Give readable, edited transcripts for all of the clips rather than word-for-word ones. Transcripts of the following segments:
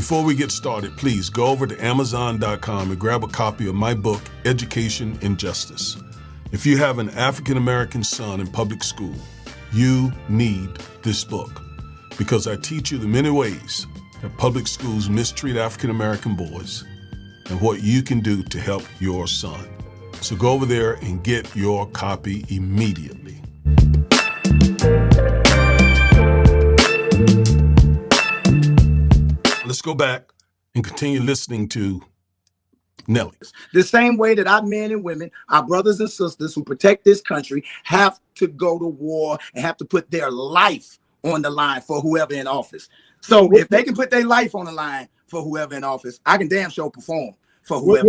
Before we get started, please go over to Amazon.com and grab a copy of my book, Education and Justice. If you have an African-American son in public school, you need this book because I teach you the many ways that public schools mistreat African-American boys and what you can do to help your son. So go over there and get your copy immediately. Let's go back and continue listening to Nellie. The same way that our men and women, our brothers and sisters who protect this country have to go to war and have to put their life on the line for whoever in office. So if they can put their life on the line for whoever in office, I can damn sure perform for whoever.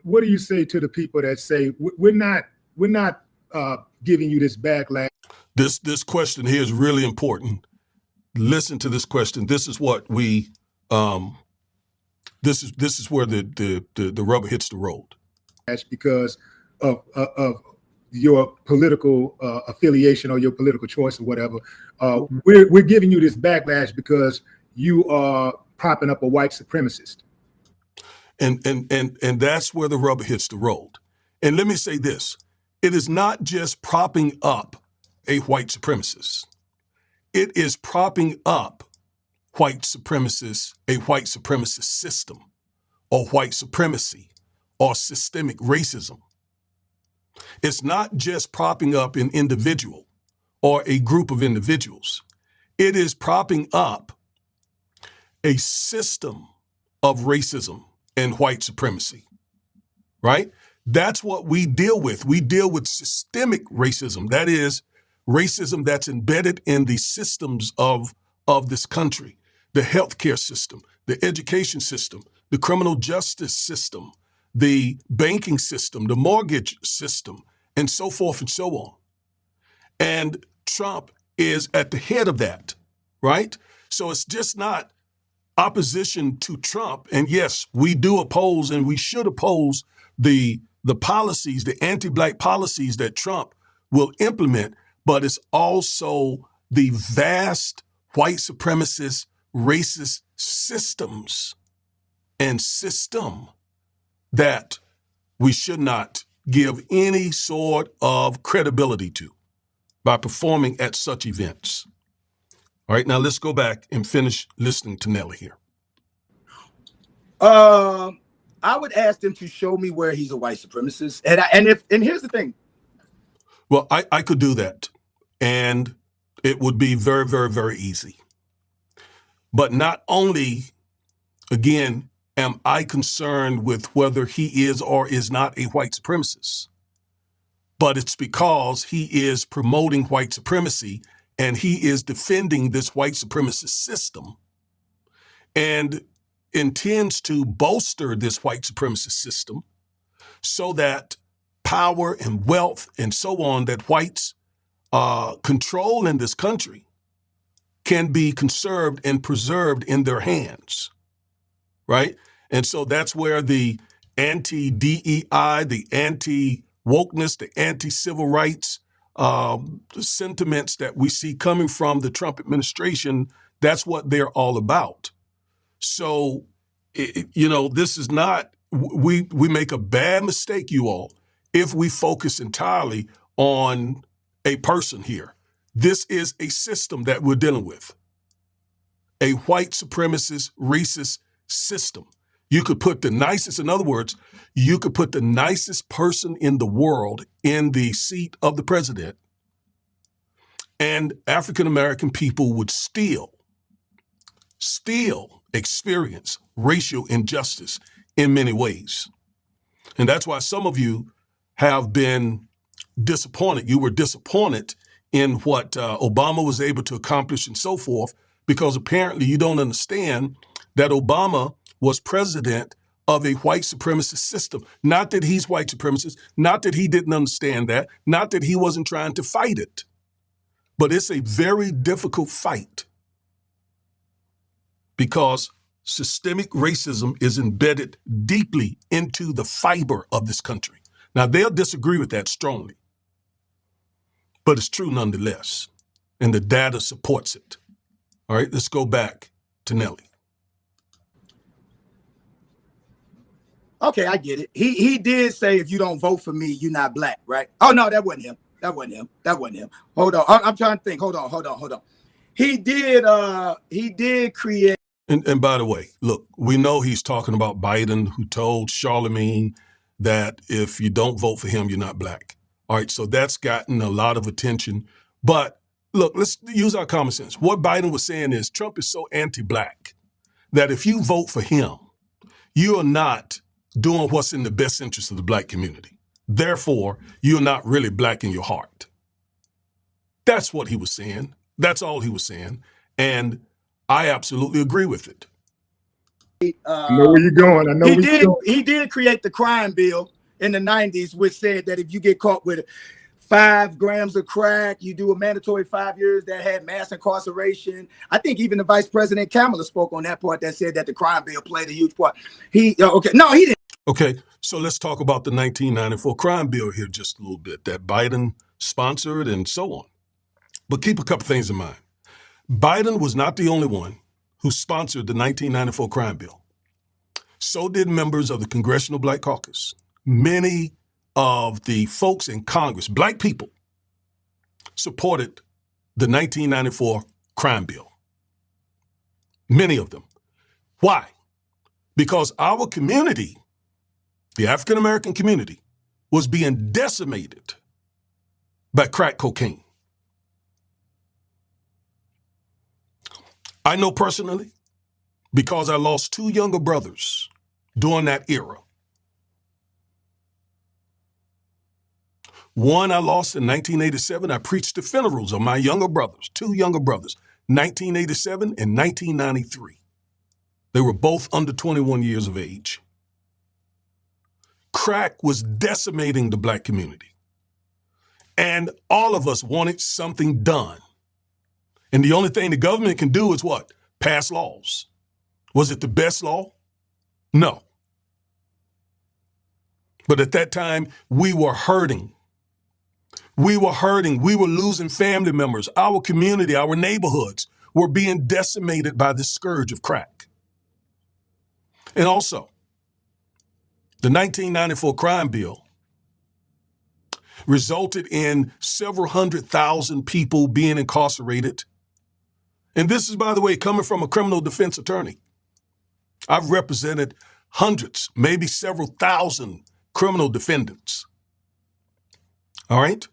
What do you say to the people that say we're not giving you this backlash? This question here is really important. Listen to this question. This is what we this is where the rubber hits the road. Because of your political affiliation or your political choice or whatever, we're giving you this backlash because you are propping up a white supremacist. And that's where the rubber hits the road. And let me say this: it is not just propping up a white supremacist. It is propping up white supremacists, a white supremacist system, or white supremacy, or systemic racism. It's not just propping up an individual or a group of individuals. It is propping up a system of racism and white supremacy, right? That's what we deal with. We deal with systemic racism. That is racism that's embedded in the systems of this country. The healthcare system, the education system, the criminal justice system, the banking system, the mortgage system, and so forth and so on. And Trump is at the head of that, right? So it's just not opposition to Trump. And yes, we do oppose and we should oppose the policies, the anti-Black policies that Trump will implement, but it's also the vast white supremacist racist systems and system that we should not give any sort of credibility to by performing at such events. All right, now let's go back and finish listening to Nellie here. I would ask them to show me where he's a white supremacist. And here's the thing. Well, I could do that, and it would be very, very, very easy. But not only, again, am I concerned with whether he is or is not a white supremacist, but it's because he is promoting white supremacy and he is defending this white supremacist system and intends to bolster this white supremacist system so that power and wealth and so on that whites control in this country can be conserved and preserved in their hands, right? And so that's where the anti-DEI, the anti-wokeness, the anti-civil rights the sentiments that we see coming from the Trump administration, that's what they're all about. So, this is not, we make a bad mistake, you all, if we focus entirely on a person here. This is a system that we're dealing with, a white supremacist, racist system. You could put the nicest, in other words, you could put the nicest person in the world in the seat of the president, and African-American people would still experience racial injustice in many ways. And that's why some of you have been disappointed. You were disappointed in what Obama was able to accomplish and so forth, because apparently you don't understand that Obama was president of a white supremacist system. Not that he's white supremacist, not that he didn't understand that, not that he wasn't trying to fight it, but it's a very difficult fight because systemic racism is embedded deeply into the fiber of this country. Now, they'll disagree with that strongly, but it's true nonetheless, and the data supports it. All right, let's go back to Nellie. Okay, I get it. He did say if you don't vote for me, you're not black, right? Oh no, that wasn't him. That wasn't him. That wasn't him. Hold on. I'm trying to think. Hold on. He did create. And by the way, look, we know he's talking about Biden, who told Charlemagne that if you don't vote for him, you're not black. All right, so that's gotten a lot of attention. But look, let's use our common sense. What Biden was saying is Trump is so anti-black that if you vote for him, you are not doing what's in the best interest of the black community. Therefore, you're not really black in your heart. That's what he was saying. That's all he was saying. And I absolutely agree with it. I know where you're going. I know where you're going. He did create the crime bill in the 90s, which said that if you get caught with 5 grams of crack, you do a mandatory 5 years. That had mass incarceration. I think even the Vice President Kamala spoke on that part that said that the crime bill played a huge part. He didn't. Okay, so let's talk about the 1994 crime bill here just a little bit that Biden sponsored and so on. But keep a couple things in mind. Biden was not the only one who sponsored the 1994 crime bill. So did members of the Congressional Black Caucus. Many of the folks in Congress, black people, supported the 1994 crime bill. Many of them. Why? Because our community, the African American community, was being decimated by crack cocaine. I know personally because I lost 2 younger brothers during that era. One I lost in 1987. I preached the funerals of my younger brothers, 2 younger brothers, 1987 and 1993. They were both under 21 years of age. Crack was decimating the black community. And all of us wanted something done. And the only thing the government can do is what? Pass laws. Was it the best law? No. But at that time, we were hurting. We were hurting. We were losing family members. Our community, our neighborhoods were being decimated by the scourge of crack. And also, the 1994 crime bill resulted in several 100,000 people being incarcerated. And this is, by the way, coming from a criminal defense attorney. I've represented hundreds, maybe several thousand criminal defendants. All right?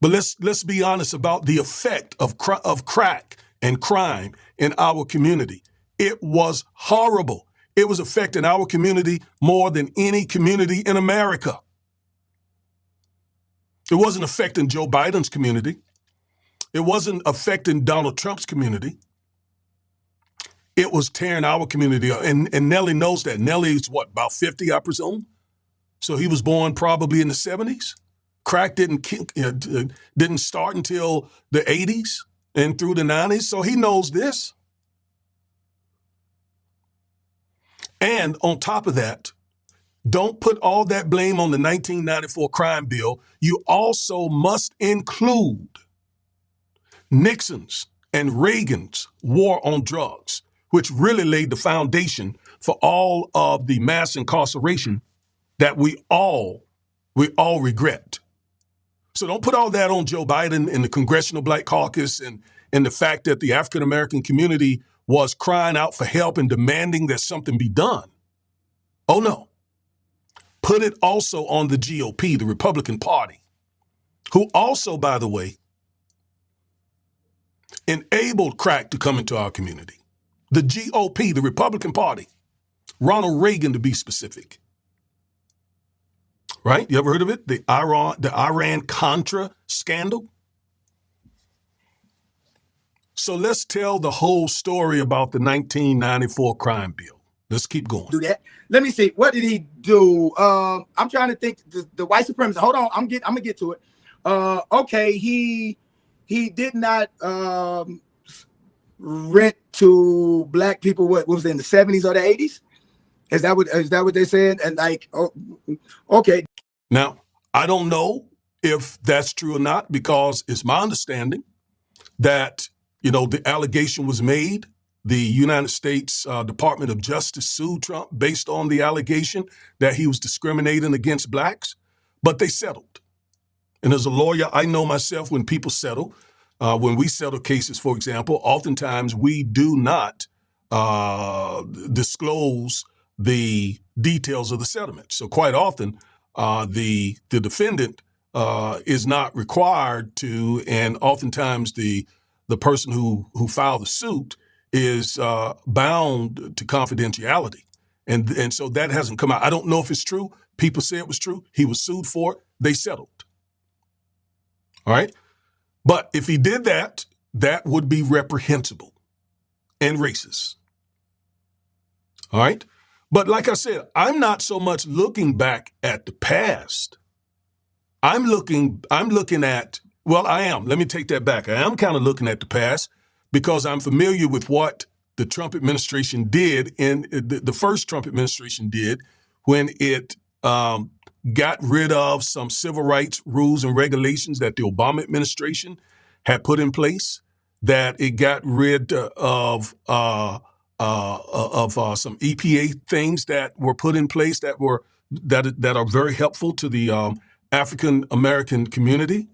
But let's be honest about the effect of crack and crime in our community. It was horrible. It was affecting our community more than any community in America. It wasn't affecting Joe Biden's community. It wasn't affecting Donald Trump's community. It was tearing our community up. And Nellie knows that. Nellie's what, about 50, I presume? So he was born probably in the 70s. Crack didn't start until the 80s and through the 90s. So he knows this. And on top of that, don't put all that blame on the 1994 crime bill. You also must include Nixon's and Reagan's war on drugs, which really laid the foundation for all of the mass incarceration that we all regret. So don't put all that on Joe Biden and the Congressional Black Caucus and the fact that the African American community was crying out for help and demanding that something be done. Oh no. Put it also on the GOP, the Republican Party, who also, by the way, enabled crack to come into our community. The GOP, the Republican Party, Ronald Reagan to be specific. Right? You ever heard of it? The Iran-Contra scandal? So let's tell the whole story about the 1994 crime bill. Let's keep going. Do that. Let me see. What did he do? I'm trying to think. The white supremacy. Hold on. I'm gonna get to it. Okay. He did not rent to black people. What was it, in the 70s or the 80s? Is that what they said? And like, oh, okay. Now, I don't know if that's true or not, because it's my understanding that, the allegation was made the United States Department of Justice sued Trump based on the allegation that he was discriminating against blacks, but they settled. And as a lawyer, I know myself when people settle, when we settle cases, for example, oftentimes we do not disclose the details of the settlement. So quite often, the defendant is not required to, and oftentimes the person who filed the suit is bound to confidentiality. And so that hasn't come out. I don't know if it's true. People say it was true. He was sued for it. They settled. All right. But if he did that, that would be reprehensible and racist. All right. But like I said, I'm not so much looking back at the past. I'm looking at, well, I am. Let me take that back. I am kind of looking at the past because I'm familiar with what the Trump administration did in the first Trump administration did when it got rid of some civil rights rules and regulations that the Obama administration had put in place, that it got rid of some EPA things that were put in place that are very helpful to the African American community.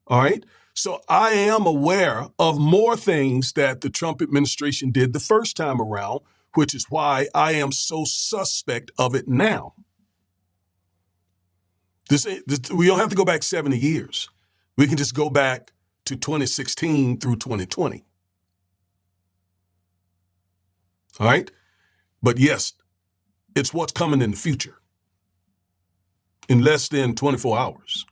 All right. So I am aware of more things that the Trump administration did the first time around, which is why I am so suspect of it now. We don't have to go back 70 years. We can just go back to 2016 through 2020. All right. But yes, it's what's coming in the future in less than 24 hours.